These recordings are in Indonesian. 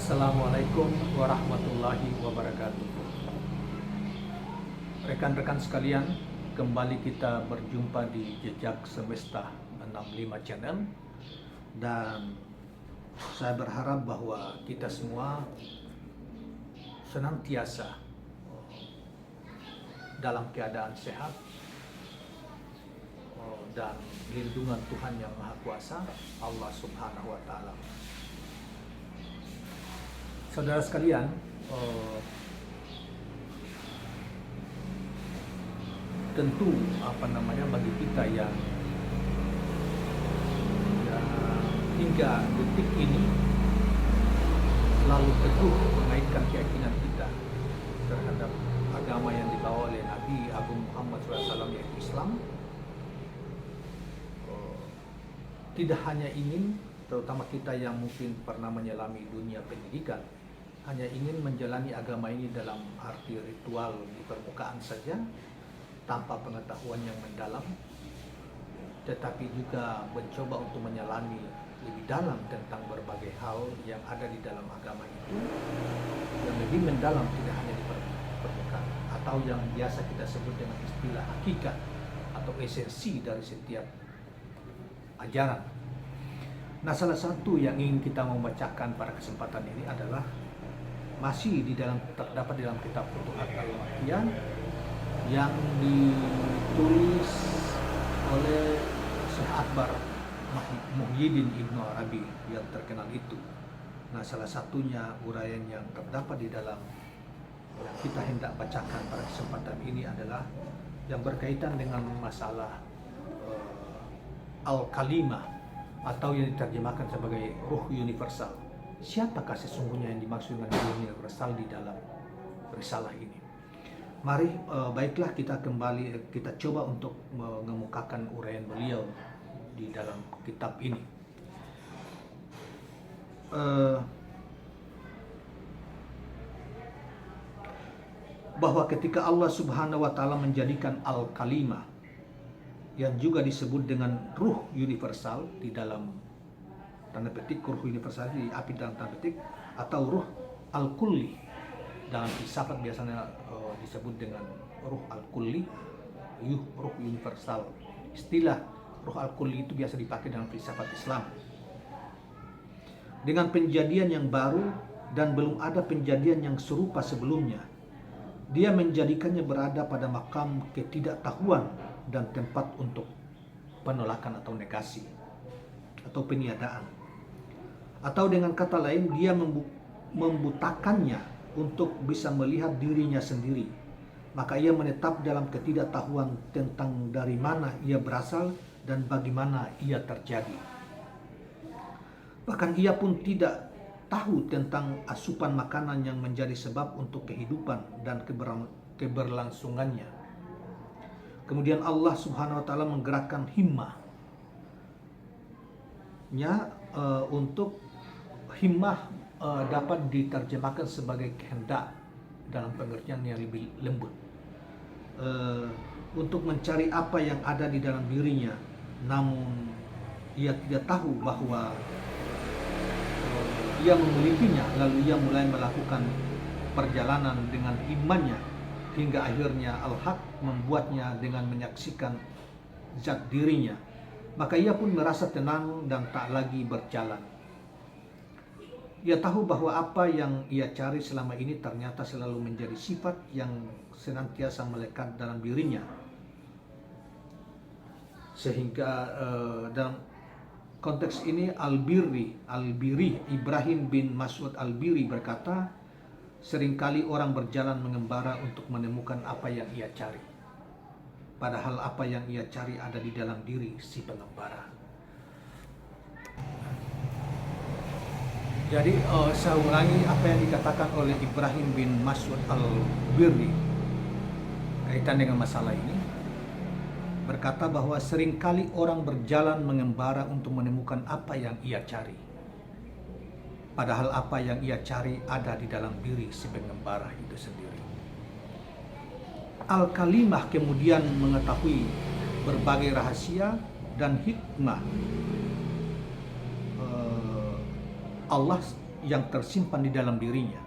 Assalamualaikum warahmatullahi wabarakatuh. Rekan-rekan sekalian, kembali kita berjumpa di Jejak Semesta 65 Channel. Dan saya berharap bahwa kita semua senantiasa dalam keadaan sehat dan lindungan Tuhan Yang Maha Kuasa, Allah Subhanahu wa Ta'ala. Saudara sekalian, tentu bagi kita yang hingga detik ini selalu teguh mengaitkan keyakinan kita terhadap agama yang dibawa oleh Nabi Agung Muhammad SAW, yaitu Islam, tidak hanya ingin, terutama kita yang mungkin pernah menyelami dunia pendidikan, hanya ingin menjalani agama ini dalam arti ritual di permukaan saja, tanpa pengetahuan yang mendalam, tetapi juga mencoba untuk menyelami lebih dalam tentang berbagai hal yang ada di dalam agama itu, yang lebih mendalam, tidak hanya di permukaan, atau yang biasa kita sebut dengan istilah hakikat atau esensi dari setiap ajaran. Nah, salah satu yang ingin kita membacakan pada kesempatan ini adalah masih terdapat di dalam kitab Futuhat Al-Makkiyah yang ditulis oleh Syekh Akbar Muhyiddin Ibnu Arabi yang terkenal itu. Nah, salah satunya uraian yang terdapat di dalam yang kita hendak bacakan pada kesempatan ini adalah yang berkaitan dengan masalah Al-Kalimah, atau yang diterjemahkan sebagai ruh universal. Siapakah sesungguhnya yang dimaksud dengan ruh universal di dalam risalah ini? Mari baiklah kita coba untuk mengemukakan uraian beliau di dalam kitab ini. Bahwa ketika Allah Subhanahu wa Ta'ala menjadikan Al-Kalimah, yang juga disebut dengan ruh universal di dalam tanda petik, ruh universal diapit dalam tanda petik, atau ruh al-kulli dalam filsafat biasanya disebut dengan ruh al-kulli, ruh universal. Istilah ruh al-kulli itu biasa dipakai dalam filsafat Islam. Dengan penjadian yang baru dan belum ada penjadian yang serupa sebelumnya, dia menjadikannya berada pada makam ketidaktahuan dan tempat untuk penolakan atau negasi atau peniadaan. Atau dengan kata lain, dia membutakannya untuk bisa melihat dirinya sendiri. Maka ia menetap dalam ketidaktahuan tentang dari mana ia berasal dan bagaimana ia terjadi. Bahkan ia pun tidak tahu tentang asupan makanan yang menjadi sebab untuk kehidupan dan keberlangsungannya. Kemudian Allah Subhanahu wa Ta'ala menggerakkan himmahnya untuk himmah dapat diterjemahkan sebagai kehendak dalam pengertian yang lebih lembut, untuk mencari apa yang ada di dalam dirinya, namun ia tidak tahu bahwa ia memilikinya. Lalu ia mulai melakukan perjalanan dengan imannya hingga akhirnya Al-Haq membuatnya dengan menyaksikan zat dirinya. Maka ia pun merasa tenang dan tak lagi berjalan. Ia tahu bahwa apa yang ia cari selama ini ternyata selalu menjadi sifat yang senantiasa melekat dalam dirinya. Sehingga dalam konteks ini Al-Biri, Ibrahim bin Mas'ud Al-Biri berkata, seringkali orang berjalan mengembara untuk menemukan apa yang ia cari, padahal apa yang ia cari ada di dalam diri si pengembara. Jadi saya ulangi apa yang dikatakan oleh Ibrahim bin Mas'ud Al-Biri kaitan dengan masalah ini. Berkata bahwa seringkali orang berjalan mengembara untuk menemukan apa yang ia cari, padahal apa yang ia cari ada di dalam diri si pengembara itu sendiri. Al-Kalimah kemudian mengetahui berbagai rahasia dan hikmah Allah yang tersimpan di dalam dirinya.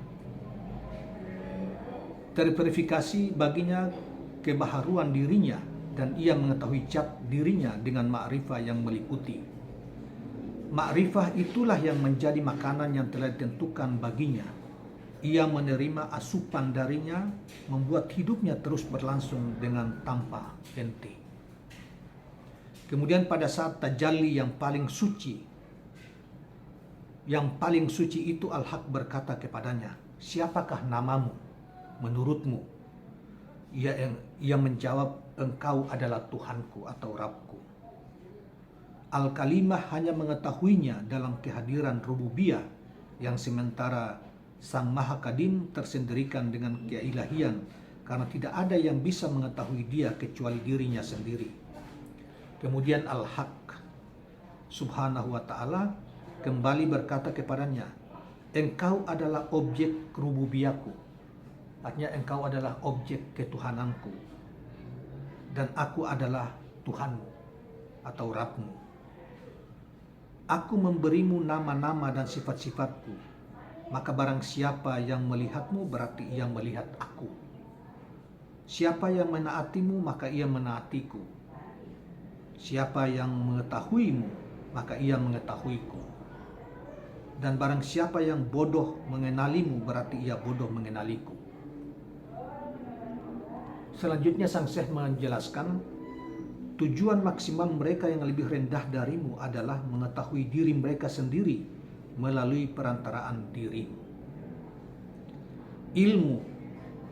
Terverifikasi baginya kebaharuan dirinya dan ia mengetahui zat dirinya dengan ma'rifah yang meliputi. Ma'rifah itulah yang menjadi makanan yang telah ditentukan baginya. Ia menerima asupan darinya, membuat hidupnya terus berlangsung dengan tanpa henti. Kemudian pada saat tajalli yang paling suci itu Al-Haq berkata kepadanya, "Siapakah namamu menurutmu?" Ia menjawab, "Engkau adalah Tuhanku atau Rabbku." Al-Kalimah hanya mengetahuinya dalam kehadiran rububiyah yang sementara Sang Maha Kadim tersendirikan dengan keilahian, karena tidak ada yang bisa mengetahui dia kecuali dirinya sendiri. Kemudian Al-Haq Subhanahu wa ta'ala kembali berkata kepadanya, "Engkau adalah objek rububiyahku." Artinya engkau adalah objek ketuhananku, dan aku adalah Tuhanmu atau Rabbmu. Aku memberimu nama-nama dan sifat-sifatku, maka barang siapa yang melihatmu berarti ia melihat aku. Siapa yang menaatimu maka ia menaatiku. Siapa yang mengetahuimu maka ia mengetahuiku. Dan barang siapa yang bodoh mengenalimu berarti ia bodoh mengenaliku. Selanjutnya Sang Syekh menjelaskan, tujuan maksimal mereka yang lebih rendah darimu adalah mengetahui diri mereka sendiri melalui perantaraan dirimu. Ilmu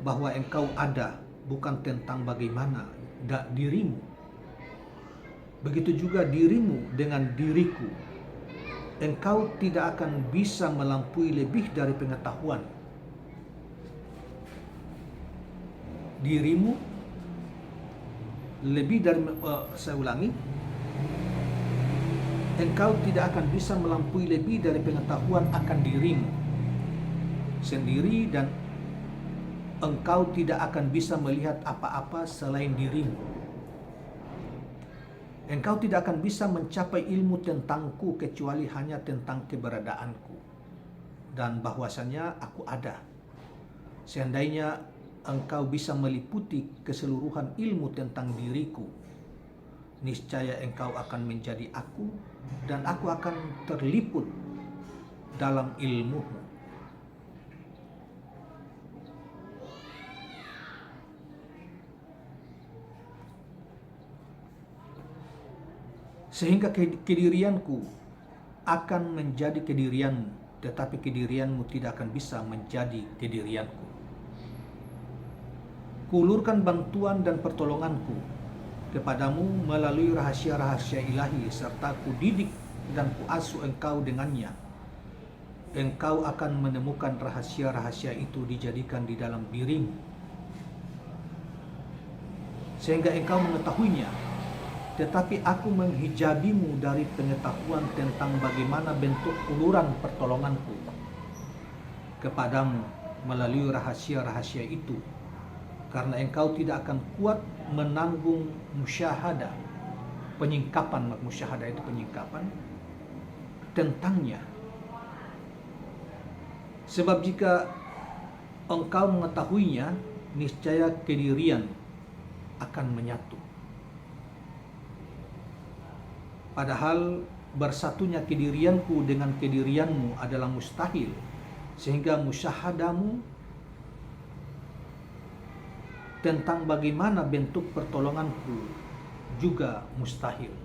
bahwa engkau ada bukan tentang bagaimana dirimu. Begitu juga dirimu dengan diriku. Engkau tidak akan bisa melampaui lebih dari pengetahuan. Dirimu lebih dari, saya ulangi, engkau tidak akan bisa melampaui lebih dari pengetahuan akan dirimu sendiri, dan engkau tidak akan bisa melihat apa-apa selain dirimu. Engkau tidak akan bisa mencapai ilmu tentangku kecuali hanya tentang keberadaanku dan bahwasannya aku ada. Seandainya engkau bisa meliputi keseluruhan ilmu tentang diriku, niscaya engkau akan menjadi aku dan aku akan terliput dalam ilmumu. Sehingga kedirianku akan menjadi kedirianmu, tetapi kedirianmu tidak akan bisa menjadi kedirianku. Kuulurkan bantuan dan pertolonganku kepadamu melalui rahasia-rahasia ilahi, serta kudidik dan kuasuh engkau dengannya. Engkau akan menemukan rahasia-rahasia itu dijadikan di dalam dirimu, sehingga engkau mengetahuinya. Tetapi aku menghijabimu dari pengetahuan tentang bagaimana bentuk uluran pertolonganku kepadamu melalui rahasia-rahasia itu, karena engkau tidak akan kuat menanggung musyahadah, penyingkapan. Musyahadah itu penyingkapan tentangnya. Sebab jika engkau mengetahuinya, niscaya kedirian akan menyatu. Padahal bersatunya kedirianku dengan kedirianmu adalah mustahil, sehingga musyahadamu tentang bagaimana bentuk pertolonganku juga mustahil.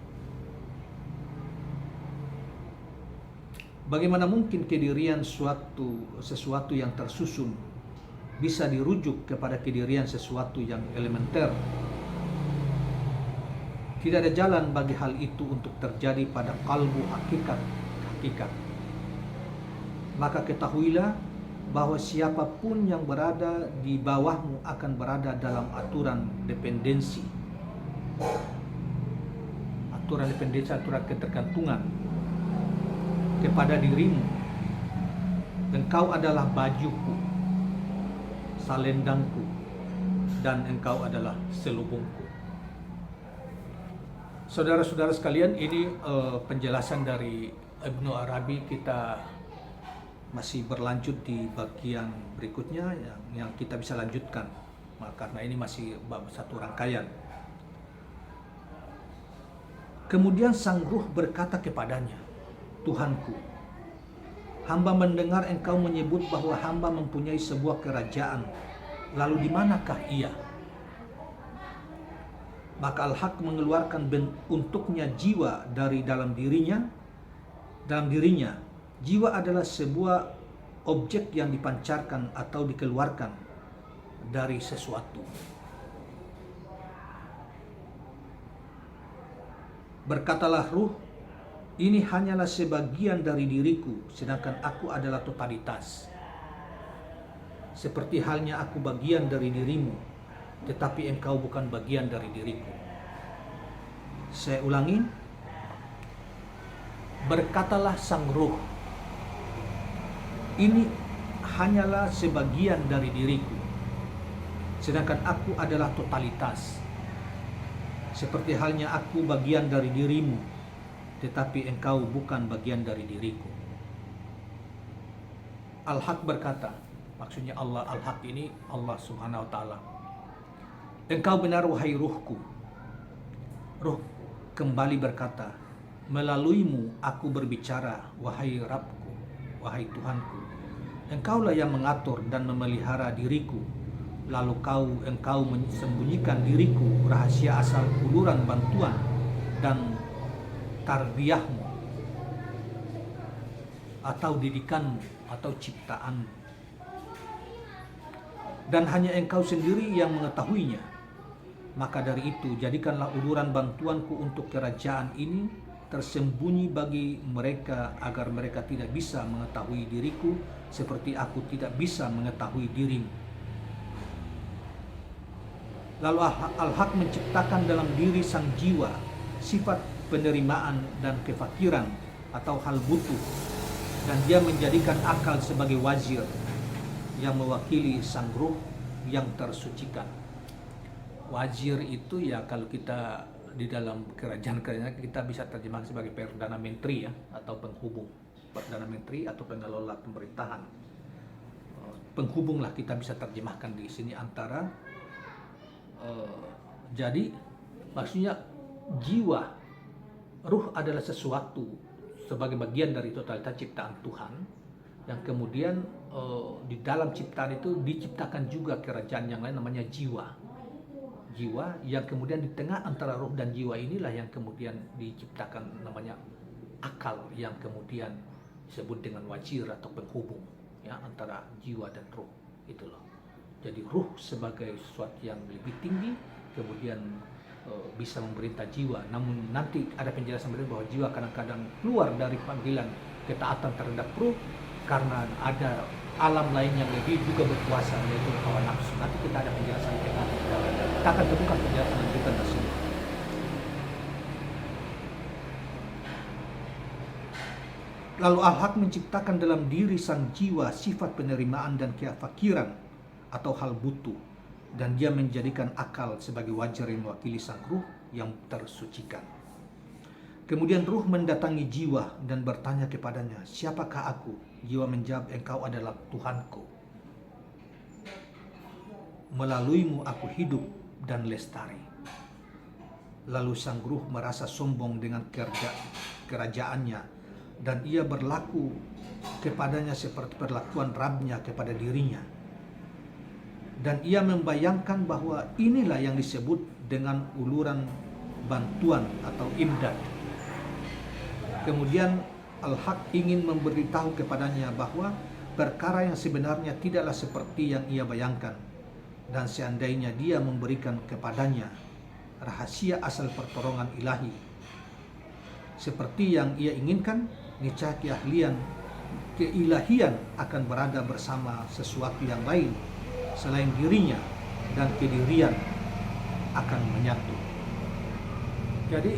Bagaimana mungkin kedirian sesuatu yang tersusun bisa dirujuk kepada kedirian sesuatu yang elementer? Tidak ada jalan bagi hal itu untuk terjadi pada kalbu hakikat. Maka ketahuilah bahwa siapapun yang berada di bawahmu akan berada dalam aturan dependensi. Aturan dependensi, aturan ketergantungan kepada dirimu. Engkau adalah bajuku, salendangku, dan engkau adalah selubungku. Saudara-saudara sekalian, ini penjelasan dari Ibnu Arabi. Kita masih berlanjut di bagian berikutnya yang kita bisa lanjutkan, karena ini masih satu rangkaian. Kemudian sang ruh berkata kepadanya, Tuhanku, hamba mendengar engkau menyebut bahwa hamba mempunyai sebuah kerajaan, lalu di manakah ia? Maka Al-Haq mengeluarkan untuknya jiwa dari dalam dirinya. Jiwa adalah sebuah objek yang dipancarkan atau dikeluarkan dari sesuatu. Berkatalah ruh, ini hanyalah sebagian dari diriku, sedangkan aku adalah totalitas. Seperti halnya aku bagian dari dirimu, tetapi engkau bukan bagian dari diriku. Saya ulangi. Berkatalah sang ruh, ini hanyalah sebagian dari diriku, sedangkan aku adalah totalitas. Seperti halnya aku bagian dari dirimu, tetapi engkau bukan bagian dari diriku. Al-Haq berkata, maksudnya Allah, Al-Haq ini Allah Subhanahu wa Ta'ala, engkau benar wahai ruhku. Ruh kembali berkata, melaluimu aku berbicara, wahai Rabbku, wahai Tuhanku. Engkaulah yang mengatur dan memelihara diriku, lalu engkau menyembunyikan diriku rahasia asal uluran bantuan dan tarbiyahmu, atau didikanmu, atau ciptaanmu. Dan hanya engkau sendiri yang mengetahuinya. Maka dari itu, jadikanlah uluran bantuanku untuk kerajaan ini tersembunyi bagi mereka, agar mereka tidak bisa mengetahui diriku seperti aku tidak bisa mengetahui dirimu. Lalu Al-Haq menciptakan dalam diri sang jiwa sifat penerimaan dan kefakiran atau hal butuh, dan dia menjadikan akal sebagai wazir yang mewakili sang ruh yang tersucikan. Wazir itu ya kalau kita di dalam kerajaan kita bisa terjemahkan sebagai Perdana Menteri ya, atau penghubung. Perdana Menteri atau pengelola pemerintahan. Penghubunglah kita bisa terjemahkan di sini antara. Jadi maksudnya jiwa, ruh adalah sesuatu sebagai bagian dari totalitas ciptaan Tuhan, yang kemudian di dalam ciptaan itu diciptakan juga kerajaan yang lain namanya jiwa. Jiwa yang kemudian di tengah antara ruh dan jiwa inilah yang kemudian diciptakan namanya akal, yang kemudian disebut dengan wazir atau penghubung ya antara jiwa dan ruh, itu loh. Jadi ruh sebagai sesuatu yang lebih tinggi kemudian bisa memerintah jiwa. Namun nanti ada penjelasan bahwa jiwa kadang-kadang keluar dari panggilan ketaatan terhadap ruh karena ada alam lain yang lebih juga berkuasa, yaitu hawa nafsu. Nanti kita ada penjelasan kita akan temukan penjelasan lanjutan tersebut. Lalu Al-Haq menciptakan dalam diri sang jiwa sifat penerimaan dan kefakiran atau hal butuh, dan dia menjadikan akal sebagai wajar yang mewakili sang ruh yang tersucikan. Kemudian ruh mendatangi jiwa dan bertanya kepadanya, siapakah aku? Jiwa menjawab, engkau adalah Tuhanku. Melaluimu aku hidup dan lestari. Lalu sang ruh merasa sombong dengan kerajaannya, dan ia berlaku kepadanya seperti perlakuan Rabbnya kepada dirinya. Dan ia membayangkan bahwa inilah yang disebut dengan uluran bantuan atau imdad. Kemudian Al-Haq ingin memberitahu kepadanya bahwa perkara yang sebenarnya tidaklah seperti yang ia bayangkan, dan seandainya dia memberikan kepadanya rahasia asal pertolongan ilahi seperti yang ia inginkan, niscaya keilahian akan berada bersama sesuatu yang lain selain dirinya, dan kedirian akan menyatu. Jadi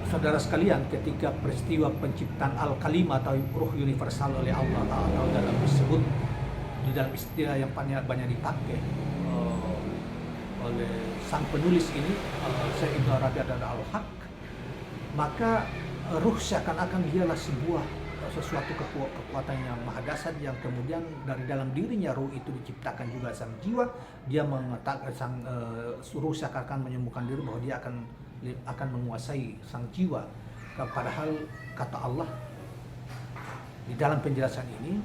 saudara sekalian, ketika peristiwa penciptaan Al-Kalimah atau ruh universal oleh Allah atau dalam disebut di dalam istilah yang banyak dipakai oleh sang penulis ini, Syekh Ibnu Arabi adalah Al-Haq, maka ruh seakan-akan dialah sebuah sesuatu kekuatan yang maha dahsyat yang kemudian dari dalam dirinya ruh itu diciptakan juga sang jiwa. Dia mengatakan suruh seakan menyembuhkan diri bahwa dia akan menguasai sang jiwa. Padahal kata Allah di dalam penjelasan ini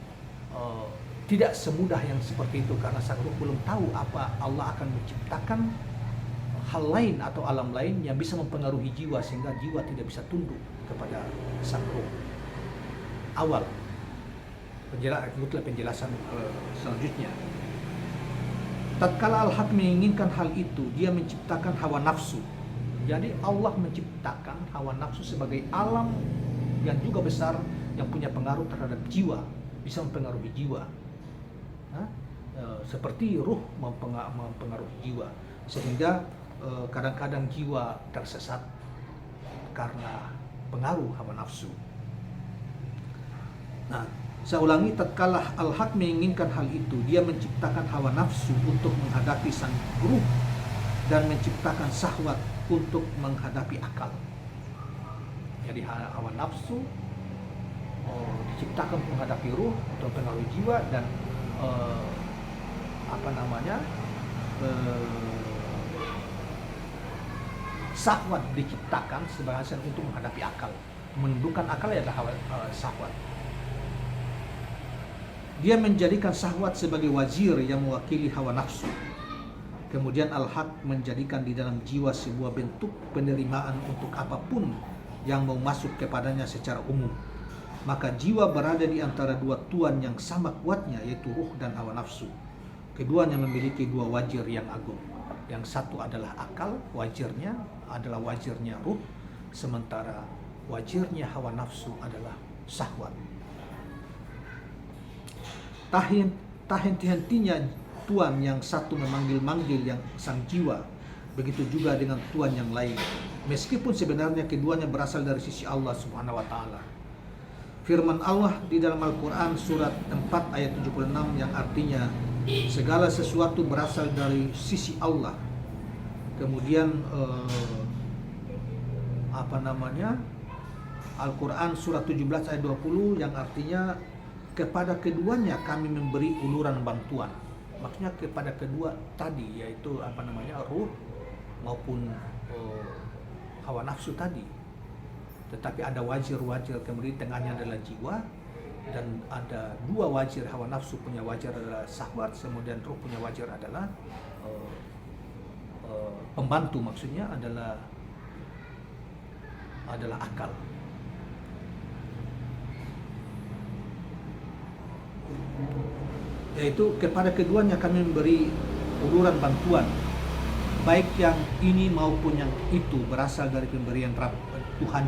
tidak semudah yang seperti itu, karena sang ruh belum tahu apa Allah akan menciptakan hal lain atau alam lain yang bisa mempengaruhi jiwa sehingga jiwa tidak bisa tunduk kepada sang ruh. Awal penjelasan selanjutnya. Tatkala Al-Haq menginginkan hal itu, dia menciptakan hawa nafsu. Jadi Allah menciptakan hawa nafsu sebagai alam yang juga besar, yang punya pengaruh terhadap jiwa, bisa mempengaruhi jiwa. Seperti ruh mempengaruhi jiwa, sehingga kadang-kadang jiwa tersesat karena pengaruh hawa nafsu. Nah, saya ulangi, tatkala Al-Haq menginginkan hal itu, dia menciptakan hawa nafsu untuk menghadapi sang ruh dan menciptakan syahwat untuk menghadapi akal. Jadi hawa nafsu diciptakan untuk menghadapi ruh, untuk mempengaruhi jiwa, dan syahwat diciptakan sebagai untuk menghadapi akal. Menundukkan akal adalah syahwat. Dia menjadikan syahwat sebagai wazir yang mewakili hawa nafsu. Kemudian Al-Haq menjadikan di dalam jiwa sebuah bentuk penerimaan untuk apapun yang mau masuk kepadanya secara umum. Maka jiwa berada di antara dua tuan yang sama kuatnya, yaitu ruh dan hawa nafsu. Keduanya memiliki dua wajir yang agung. Yang satu adalah akal, wajirnya adalah wajirnya ruh, sementara wajirnya hawa nafsu adalah syahwat. Tak henti-hentinya tuan yang satu memanggil-manggil yang sang jiwa, begitu juga dengan tuan yang lain, meskipun sebenarnya keduanya berasal dari sisi Allah Subhanahu wa taala. Firman Allah di dalam Al-Qur'an surat 4 ayat 76 yang artinya segala sesuatu berasal dari sisi Allah. Kemudian Al-Quran surat 17 ayat 20 yang artinya kepada keduanya kami memberi uluran bantuan. Maksudnya kepada kedua tadi, yaitu ruh maupun hawa nafsu tadi. Tetapi ada wajir-wajir, kemudian tengahnya adalah jiwa, dan ada dua wajir. Hawa nafsu punya wajir adalah syahwat, kemudian ruh punya wajir adalah pembantu, maksudnya adalah akal. Yaitu kepada keduanya kami memberi uluran bantuan, baik yang ini maupun yang itu berasal dari pemberian Tuhan.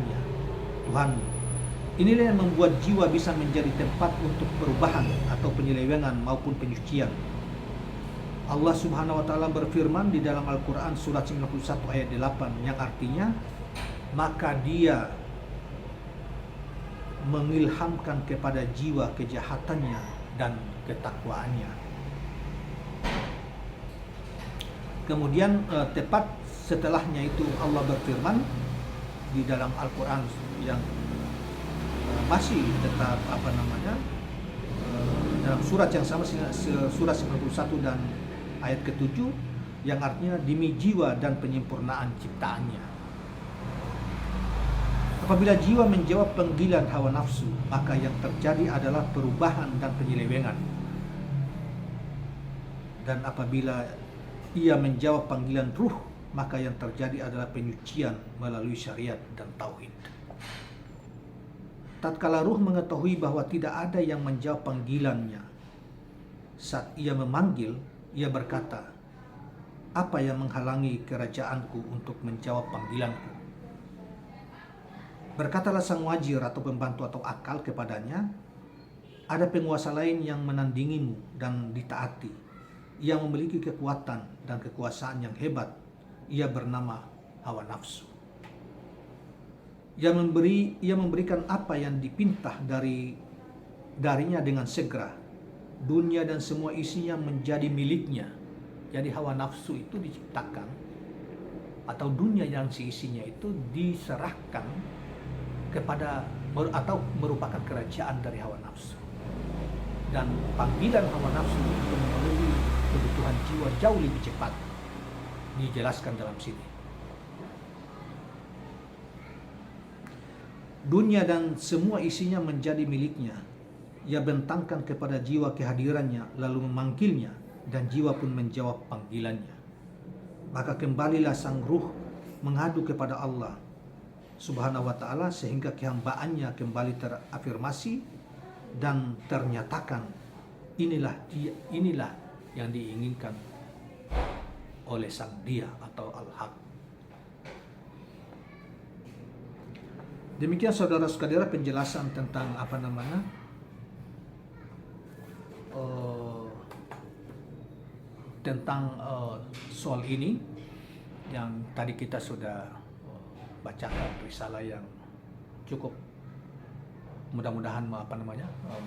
Inilah yang membuat jiwa bisa menjadi tempat untuk perubahan atau penyelewengan maupun penyucian. Allah Subhanahu wa taala berfirman di dalam Al-Qur'an surat 91 ayat 8 yang artinya, maka dia mengilhamkan kepada jiwa kejahatannya dan ketakwaannya. Kemudian tepat setelahnya itu Allah berfirman di dalam Al-Quran yang masih tetap dalam surat yang sama, surat 91 dan ayat ke-7 yang artinya demi jiwa dan penyempurnaan ciptaannya. Apabila jiwa menjawab panggilan hawa nafsu, maka yang terjadi adalah perubahan dan penyelewengan. Dan apabila ia menjawab panggilan ruh, maka yang terjadi adalah penyucian melalui syariat dan tauhid. Tatkala ruh mengetahui bahwa tidak ada yang menjawab panggilannya, saat ia memanggil, ia berkata, "Apa yang menghalangi kerajaanku untuk menjawab panggilanku?" Berkatalah sang wajir atau pembantu atau akal kepadanya, "Ada penguasa lain yang menandingimu dan ditaati, yang memiliki kekuatan dan kekuasaan yang hebat. Ia bernama hawa nafsu. Ia memberikan apa yang dipintah darinya dengan segera. Dunia dan semua isinya menjadi miliknya." Jadi hawa nafsu itu diciptakan, atau dunia yang seisinya itu diserahkan kepada atau merupakan kerajaan dari hawa nafsu. Dan panggilan hawa nafsu untuk memenuhi kebutuhan jiwa jauh lebih cepat dijelaskan dalam sini. Dunia dan semua isinya menjadi miliknya. Ia bentangkan kepada jiwa kehadirannya, lalu memanggilnya, dan jiwa pun menjawab panggilannya. Maka kembalilah sang ruh mengadu kepada Allah Subhanahu wa ta'ala, sehingga kehambaannya kembali terafirmasi dan ternyatakan inilah yang diinginkan oleh sang dia atau Al-Haq. Demikian saudara-saudara penjelasan tentang soal ini yang tadi kita sudah bacakan risalah yang cukup mudah-mudahan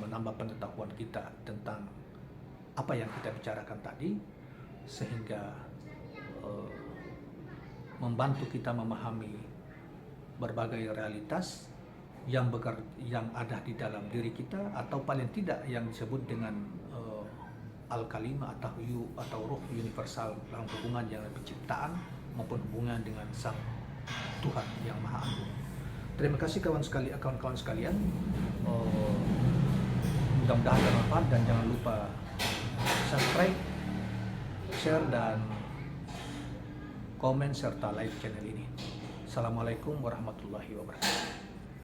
menambah pengetahuan kita tentang apa yang kita bicarakan tadi, sehingga membantu kita memahami berbagai realitas yang ada di dalam diri kita, atau paling tidak yang disebut dengan al-kalimah atau ruh universal dalam hubungan dengan penciptaan maupun hubungan dengan sang Tuhan yang Maha Agung. Terima kasih kawan-kawan sekalian. Mudah-mudahan bermanfaat, dan jangan lupa subscribe, share, dan komen serta like channel ini. Assalamualaikum warahmatullahi wabarakatuh.